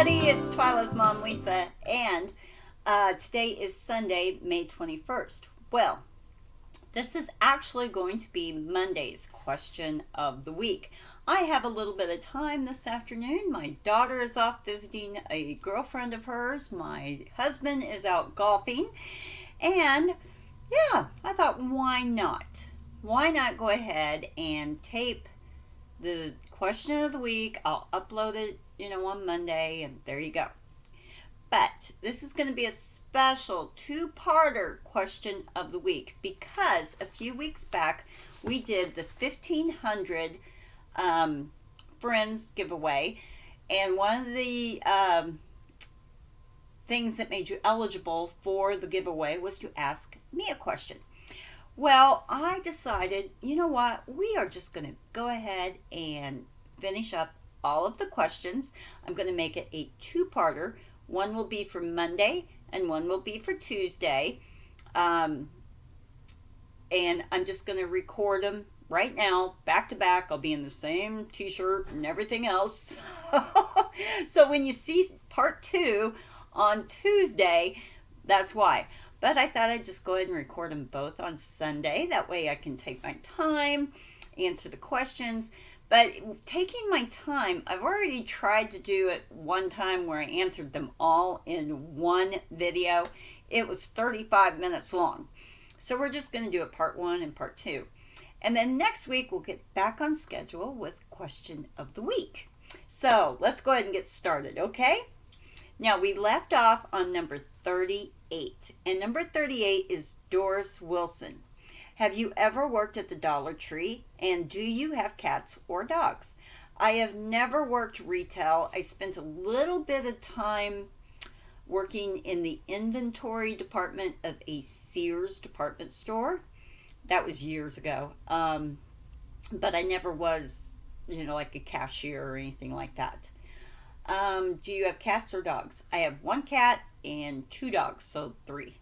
everybody, it's Twyla's mom, Lisa, and today is Sunday, May 21st. Well, this is actually going to be Monday's question of the week. I have a little bit of time this afternoon. My daughter is off visiting a girlfriend of hers. My husband is out golfing, and yeah, I thought, why not? Why not go ahead and tape the question of the week? I'll upload it, on Monday, and there you go. But this is going to be a special two-parter question of the week because a few weeks back we did the 1,500 friends giveaway, and one of the things that made you eligible for the giveaway was to ask me a question. Well, I decided, you know what, we are just going to go ahead and finish up all of the questions. I'm going to make it a two-parter. One will be for Monday and one will be for Tuesday. And I'm just going to record them right now, back to back. I'll be in the same t-shirt and everything else. So when you see part 2 on Tuesday, that's why. But I thought I'd just go ahead and record them both on Sunday. That way I can take my time, answer the questions. But taking my time, I've already tried to do it one time where I answered them all in one video. It was 35 minutes long. So we're just going to do it part 1 and part 2. And then next week we'll get back on schedule with question of the week. So let's go ahead and get started, okay? Now we left off on number 38. And number 38 is Doris Wilson. Have you ever worked at the Dollar Tree, and do you have cats or dogs? I have never worked retail. I spent a little bit of time working in the inventory department of a Sears department store. That was years ago. But I never was, like a cashier or anything like that. Do you have cats or dogs? I have 1 cat and 2 dogs, so 3.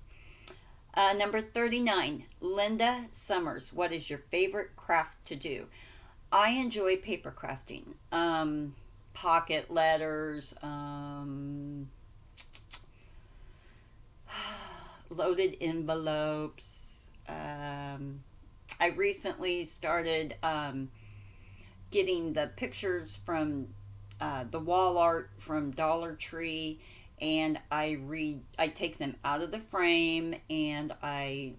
Number 39, Linda Summers. What is your favorite craft to do? I enjoy paper crafting. Pocket letters, loaded envelopes. I recently started getting the pictures from the wall art from Dollar Tree, and I take them out of the frame, and I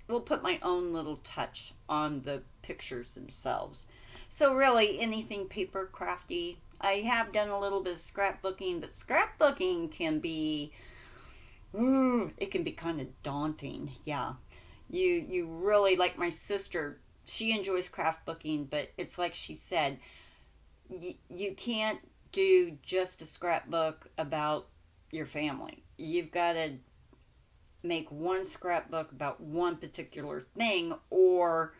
will put my own little touch on the pictures themselves. So really anything paper crafty. I have done a little bit of scrapbooking, but scrapbooking can be it can be kind of daunting. Yeah, you really, like my sister, she enjoys scrapbooking, but it's like she said, you can't do just a scrapbook about your family. You've got to make one scrapbook about one particular thing, or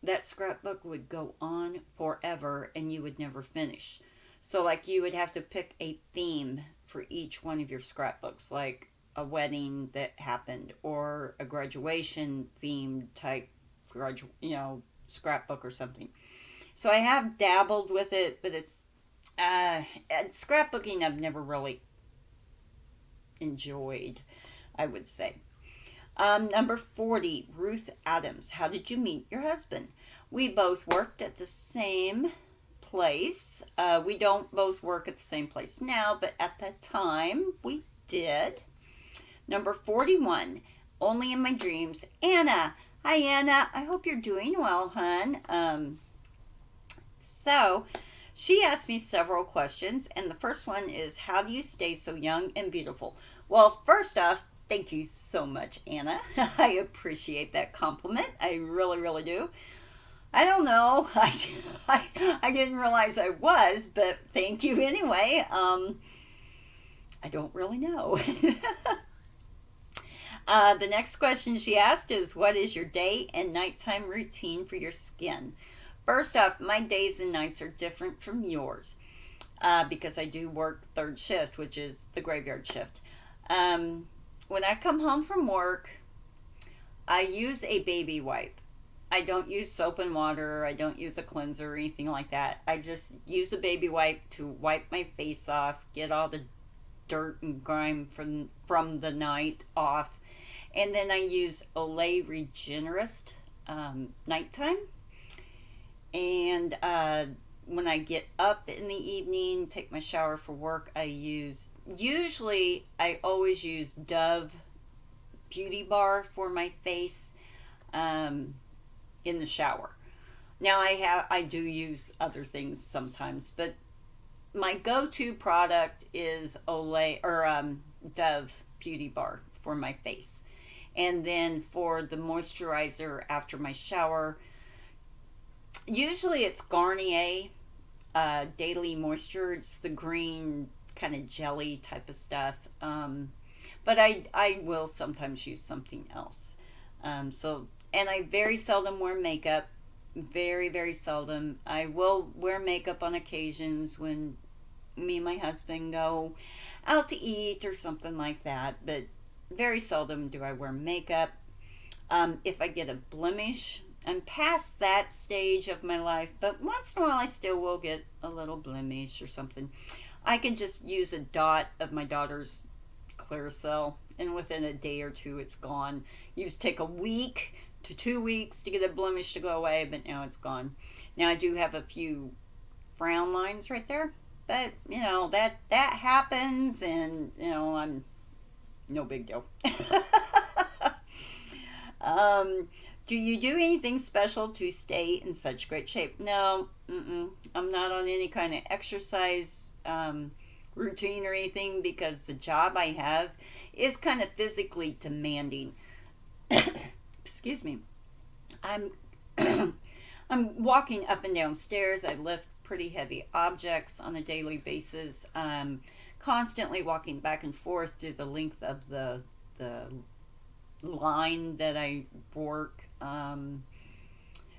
that scrapbook would go on forever and you would never finish. So like you would have to pick a theme for each one of your scrapbooks, like a wedding that happened or a graduation theme type scrapbook or something. So I have dabbled with it, but it's scrapbooking I've never really enjoyed, I would say. Number 40, Ruth Adams. How did you meet your husband? We both worked at the same place. We don't both work at the same place now, but at that time we did. Number 41, Only in My Dreams. Anna. Hi, Anna. I hope you're doing well, hon. So she asked me several questions, and the first one is, how do you stay so young and beautiful? Well, first off, thank you so much, Anna. I appreciate that compliment. I really, really do. I don't know. I didn't realize I was, but thank you anyway. I don't really know. The next question she asked is, what is your day and nighttime routine for your skin? First off, my days and nights are different from yours because I do work third shift, which is the graveyard shift. When I come home from work, I use a baby wipe. I don't use soap and water. I don't use a cleanser or anything like that. I just use a baby wipe to wipe my face off, get all the dirt and grime from the night off, and then I use Olay Regenerist nighttime. And when I get up in the evening, take my shower for work, I always use Dove Beauty Bar for my face in the shower. Now I do use other things sometimes, but my go-to product is Olay or Dove Beauty Bar for my face. And then for the moisturizer after my shower, usually it's Garnier Daily Moisture. It's the green kind of jelly type of stuff. But I will sometimes use something else. And I very seldom wear makeup. Very, very seldom. I will wear makeup on occasions when me and my husband go out to eat or something like that. But very seldom do I wear makeup. If I get a blemish, I'm past that stage of my life, but once in a while I still will get a little blemish or something. I can just use a dot of my daughter's Clearasil, and within a day or two it's gone. Used to take a week to 2 weeks to get a blemish to go away, but now it's gone. Now I do have a few frown lines right there, but that happens, and I'm no big deal. Do you do anything special to stay in such great shape? No, I'm not on any kind of exercise routine or anything, because the job I have is kind of physically demanding. Excuse me. I'm I'm walking up and down stairs. I lift pretty heavy objects on a daily basis. I'm constantly walking back and forth through the length of the line that I work.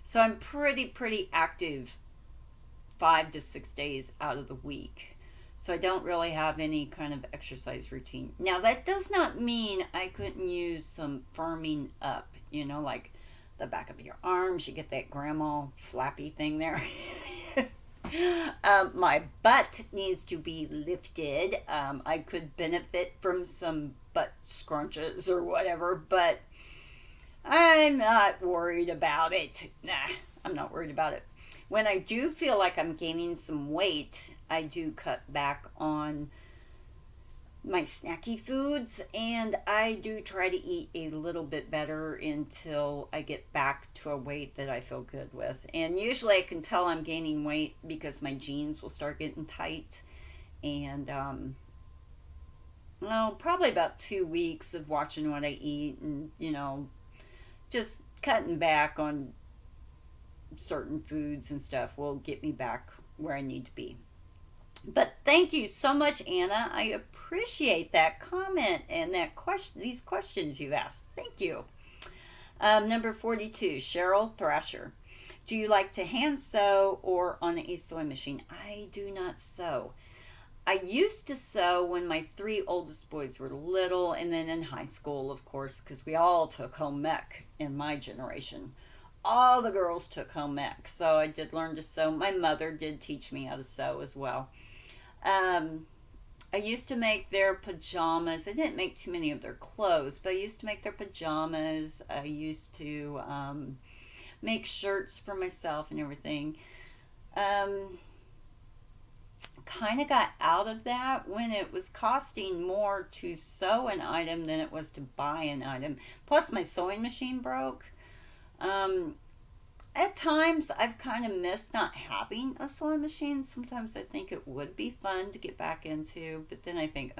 So I'm pretty active 5 to 6 days out of the week. So I don't really have any kind of exercise routine. Now that does not mean I couldn't use some firming up, like the back of your arms. You get that grandma flappy thing there. My butt needs to be lifted. I could benefit from some butt scrunches or whatever, but I'm not worried about it. Nah, I'm not worried about it. When I do feel like I'm gaining some weight, I do cut back on my snacky foods, and I do try to eat a little bit better until I get back to a weight that I feel good with. And usually I can tell I'm gaining weight because my jeans will start getting tight. And probably about 2 weeks of watching what I eat and just cutting back on certain foods and stuff will get me back where I need to be. But thank you so much, Anna. I appreciate that comment and these questions you've asked. Thank you. Number 42, Cheryl Thrasher. Do you like to hand sew or on a sewing machine? I do not sew. I used to sew when my 3 oldest boys were little, and then in high school, of course, because we all took home ec in my generation. All the girls took home ec, so I did learn to sew. My mother did teach me how to sew as well. I used to make their pajamas. I didn't make too many of their clothes, but I used to make their pajamas. I used to make shirts for myself and everything. Kind of got out of that when it was costing more to sew an item than it was to buy an item. Plus my sewing machine broke. At times I've kind of missed not having a sewing machine. Sometimes I think it would be fun to get back into, but then I think,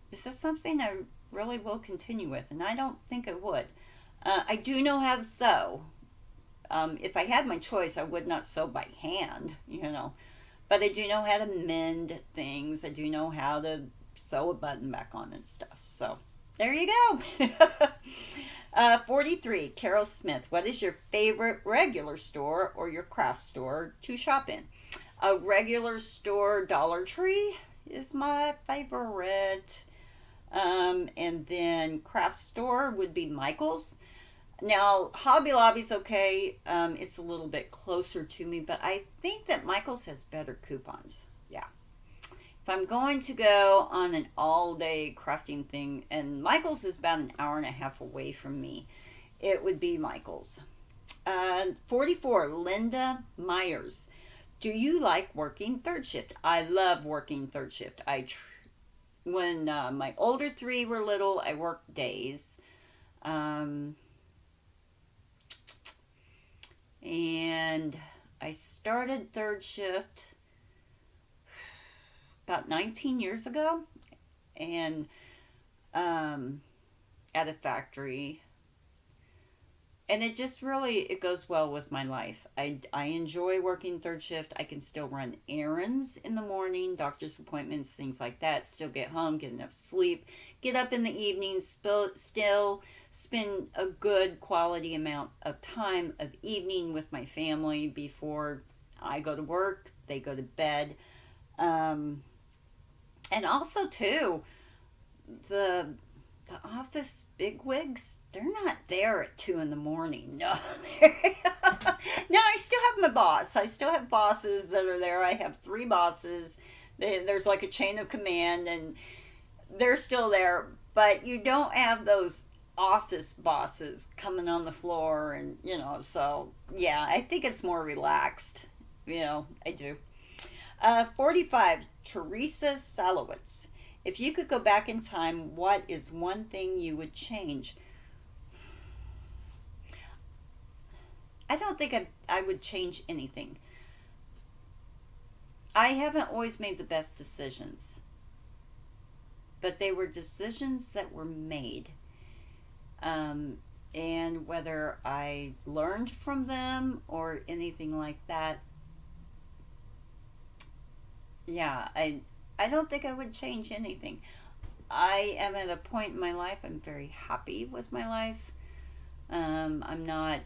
is this something I really will continue with? And I don't think I would. I do know how to sew. If I had my choice, I would not sew by hand, but I do know how to mend things. I do know how to sew a button back on and stuff. So there you go. 43, Carol Smith. What is your favorite regular store or your craft store to shop in? A regular store, Dollar Tree is my favorite. And then craft store would be Michael's. Now, Hobby Lobby's okay. It's a little bit closer to me, but I think that Michael's has better coupons. Yeah. If I'm going to go on an all day crafting thing, and Michael's is about an hour and a half away from me, it would be Michael's. 44, Linda Myers. Do you like working third shift? I love working third shift. When my older three were little, I worked days. Um, and I started third shift about 19 years ago, and at a factory, and it just really it goes well with my life. I enjoy working third shift. I can still run errands in the morning, doctor's appointments, things like that, still get home, get enough sleep, get up in the evening, still spend a good quality amount of time of evening with my family before I go to work, they go to bed. And also too, the the office bigwigs, they're not there at 2 in the morning. No, no. I still have my boss. I still have bosses that are there. I have three bosses. There's like a chain of command, and they're still there. But you don't have those office bosses coming on the floor, and So yeah, I think it's more relaxed. I do. 45, Teresa Salowitz. If you could go back in time, what is one thing you would change? I don't think I would change anything. I haven't always made the best decisions, but they were decisions that were made. And whether I learned from them or anything like that, yeah, I don't think I would change anything. I am at a point in my life, I'm very happy with my life. I'm not,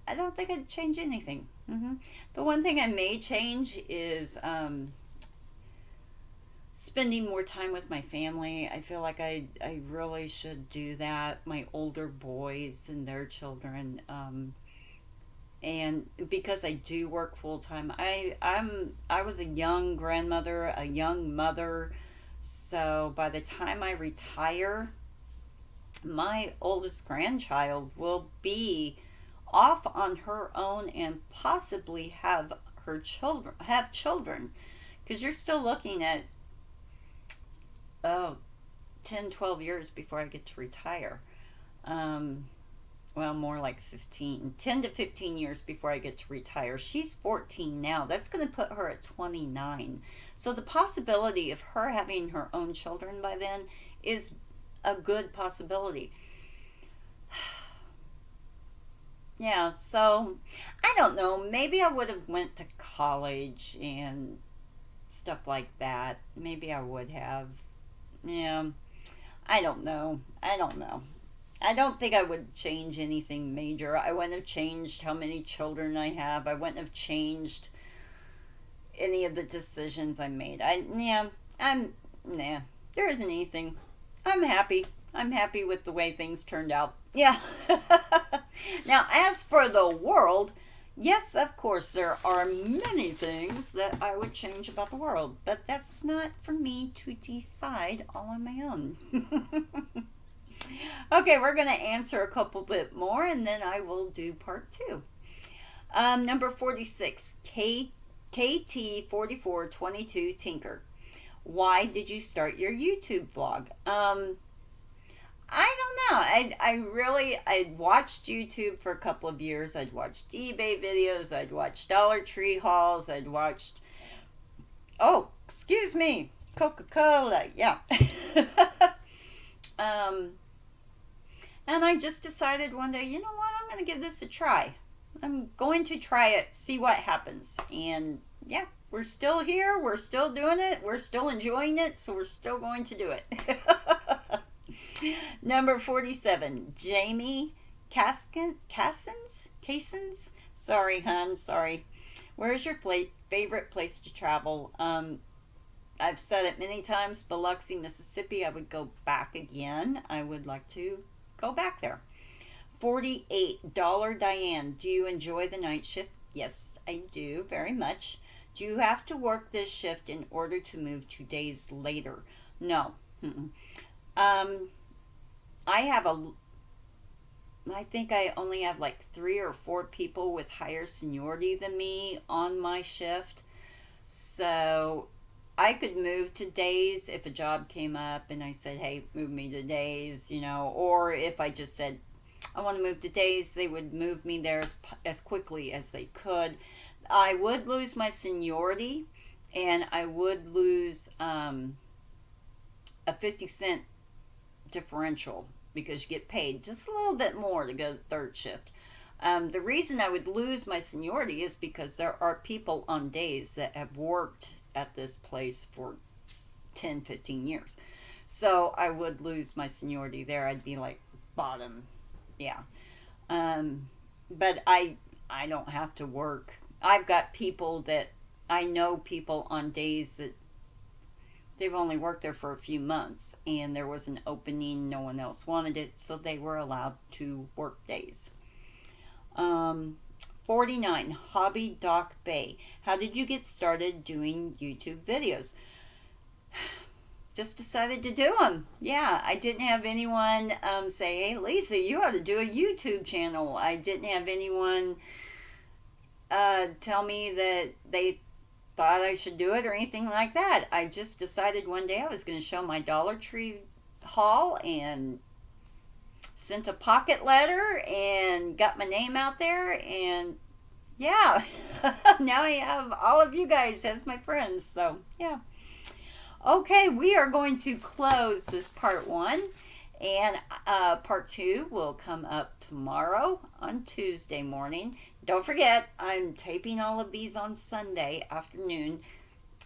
I don't think I'd change anything. The one thing I may change is spending more time with my family. I feel like I really should do that. My older boys and their children. And because I do work full time, I was a young grandmother, a young mother. So by the time I retire, my oldest grandchild will be off on her own and possibly have children, because you're still looking at oh 10, 12 years before I get to retire. Well, more like 15, 10 to 15 years before I get to retire. She's 14 now. That's going to put her at 29. So the possibility of her having her own children by then is a good possibility. Yeah, so I don't know. Maybe I would have went to college and stuff like that. Maybe I would have. Yeah, I don't know. I don't know. I don't think I would change anything major. I wouldn't have changed how many children I have. I wouldn't have changed any of the decisions I made. Nah, there isn't anything. I'm happy. I'm happy with the way things turned out. Yeah. Now, as for the world, yes, of course, there are many things that I would change about the world, but that's not for me to decide all on my own. Okay, we're going to answer a couple bit more, and then I will do part two. Number 46, KT4422 Tinker. Why did you start your YouTube vlog? I don't know. I'd watched YouTube for a couple of years. I'd watched eBay videos. I'd watched Dollar Tree hauls. I'd watched, oh, excuse me, Coca-Cola. Yeah. And I just decided one day, you know what, I'm going to give this a try. I'm going to try it, see what happens. And yeah, we're still here. We're still doing it. We're still enjoying it. So we're still going to do it. Number 47, Jamie Cassins? Sorry, hon. Sorry. Where's your favorite place to travel? I've said it many times, Biloxi, Mississippi, I would go back again. I would like to go back there. $48. Diane, do you enjoy the night shift? Yes, I do very much. Do you have to work this shift in order to move 2 days later? No. I have I think I only have like 3 or 4 people with higher seniority than me on my shift. So I could move to days if a job came up and I said, hey, move me to days, or if I just said, I want to move to days, they would move me there as quickly as they could. I would lose my seniority, and I would lose a 50-cent differential because you get paid just a little bit more to go to third shift. The reason I would lose my seniority is because there are people on days that have worked at this place for 10, 15 years. So I would lose my seniority there. I'd be like bottom. Yeah. But I don't have to work. I've got people that I know people on days that they've only worked there for a few months and there was an opening, no one else wanted it, so they were allowed to work days. 49, Hobby Doc Bay. How did you get started doing YouTube videos? Just decided to do them. Yeah, I didn't have anyone say, hey, Lisa, you ought to do a YouTube channel. I didn't have anyone tell me that they thought I should do it or anything like that. I just decided one day I was going to show my Dollar Tree haul and sent a pocket letter and got my name out there, and yeah, now I have all of you guys as my friends. So yeah. Okay, we are going to close this part 1, and part 2 will come up tomorrow on Tuesday morning. Don't forget, I'm taping all of these on Sunday afternoon.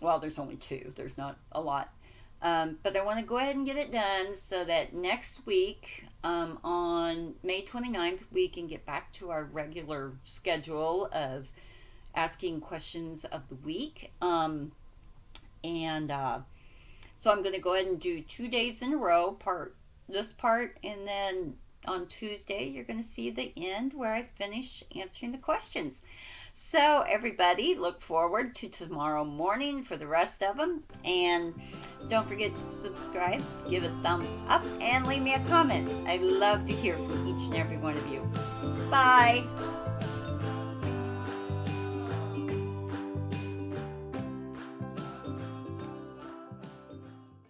Well, there's only 2. There's not a lot. But I want to go ahead and get it done so that next week, on May 29th, we can get back to our regular schedule of asking questions of the week. So I'm going to go ahead and do 2 days in a row, this part, and then on Tuesday you're going to see the end where I finish answering the questions. So everybody, look forward to tomorrow morning for the rest of them, and don't forget to subscribe, give a thumbs up, and leave me a comment. I love to hear from each and every one of you. Bye.